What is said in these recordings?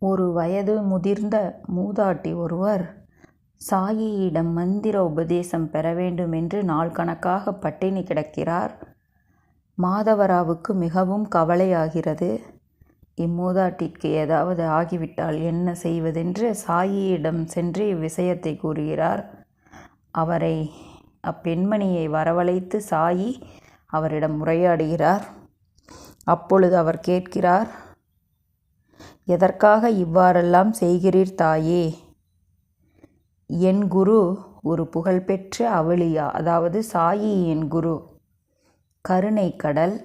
ஒரு வயது முதிர்ந்த மூதாட்டி ஒருவர் சாயியிடம் மந்திர உபதேசம் பெற வேண்டுமென்று நாள் கணக்காக பட்டினி கிடக்கிறார். மாதவராவுக்கு மிகவும் கவலையாகிறது. இம்மூதாட்டிக்கு ஏதாவது ஆகிவிட்டால் என்ன செய்வதென்று சாயியிடம் சென்று இவ்விஷயத்தை கூறுகிறார். அப்பெண்மணியை வரவழைத்து சாயி அவரிடம் உரையாடுகிறார். அப்பொழுது அவர் கேட்கிறார், எதற்காக இவ்வாறெல்லாம் செய்கிறீர் தாயே? என் குரு ஒரு புகழ்பெற்ற அவளியா, அதாவது சாயி என் குரு, கருணை கடல்.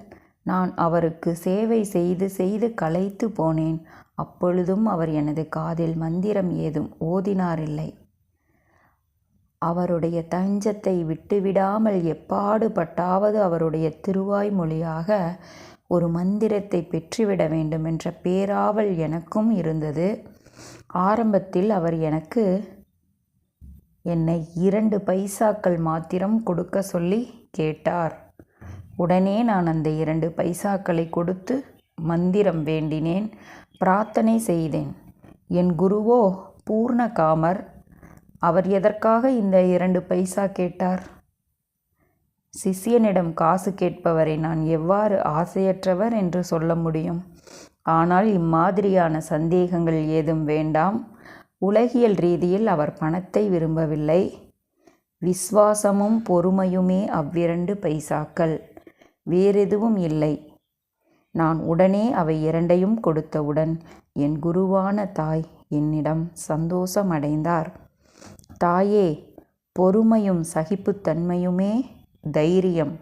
நான் அவருக்கு சேவை செய்து செய்து களைத்து போனேன். அப்பொழுதும் அவர் எனது காதில் மந்திரம் ஏதும் ஓதினாரில்லை. அவருடைய தஞ்சத்தை விட்டுவிடாமல் எப்பாடு பட்டாவது அவருடைய திருவாய் மொழியாக ஒரு மந்திரத்தை பெற்றுவிட வேண்டுமென்ற பேராவல் எனக்கும் இருந்தது. ஆரம்பத்தில் அவர் என்னை 2 பைசாக்கள் மாத்திரம் கொடுக்க சொல்லி கேட்டார். உடனே நான் அந்த 2 பைசாக்களை கொடுத்து மந்திரம் வேண்டினேன், பிரார்த்தனை செய்தேன். என் குருவோ பூர்ண காமர். அவர் எதற்காக இந்த 2 பைசா கேட்டார்? சிஷ்யனிடம் காசு கேட்பவரை நான் எவ்வாறு ஆசையற்றவர் என்று சொல்ல முடியும்? ஆனால் இம்மாதிரியான சந்தேகங்கள் ஏதும் வேண்டாம். உலகியல் ரீதியில் அவர் பணத்தை விரும்பவில்லை. விசுவாசமும் பொறுமையுமே அவ்விரண்டு பைசாக்கள், வேறெதுவும் இல்லை. நான் உடனே அவை 2ஐயும் கொடுத்தவுடன் என் குருவான தாய் என்னிடம் சந்தோஷமடைந்தார். தாயே, பொறுமையும் சகிப்புத்தன்மையுமே தைரியம்.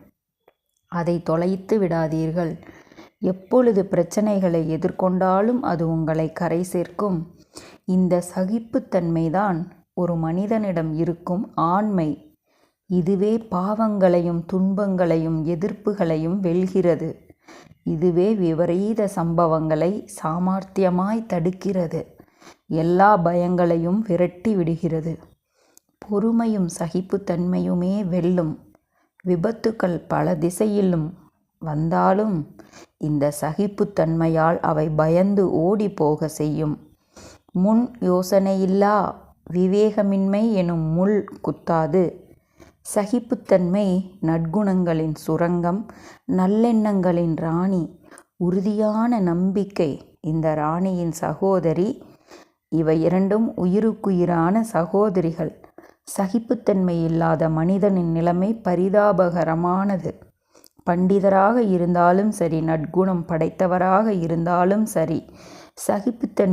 அதை தொலைத்து விடாதீர்கள். எப்பொழுது பிரச்சனைகளை எதிர்கொண்டாலும் அது உங்களை கரை சேர்க்கும். இந்த சகிப்புத்தன்மைதான் ஒரு மனிதனிடம் இருக்கும் ஆண்மை. இதுவே பாவங்களையும் துன்பங்களையும் எதிர்ப்புகளையும் வெல்கிறது. இதுவே விபரீத சம்பவங்களை சாமர்த்தியமாய் தடுக்கிறது. எல்லா பயங்களையும் விரட்டி விடுகிறது. பொறுமையும் சகிப்புத்தன்மையுமே வெல்லும். விபத்துக்கள் பல திசையிலும் வந்தாலும் இந்த சகிப்புத்தன்மையால் அவை பயந்து ஓடி போக செய்யும். முன் யோசனையில்லா விவேகமின்மை எனும் முள் குத்தாது. சகிப்புத்தன்மை நற்குணங்களின் சுரங்கம், நல்லெண்ணங்களின் ராணி, உறுதியான நம்பிக்கை இந்த ராணியின் சகோதரி. இவை 2ம் உயிருக்குயிரான சகோதரிகள். சகிப்புத்தன்மை இல்லாத மனிதனின் நிலைமை பரிதாபகரமானது. பண்டிதராக இருந்தாலும் சரி, நற்குணம் படைத்தவராக இருந்தாலும் சரி, சகிப்புத்தன்மை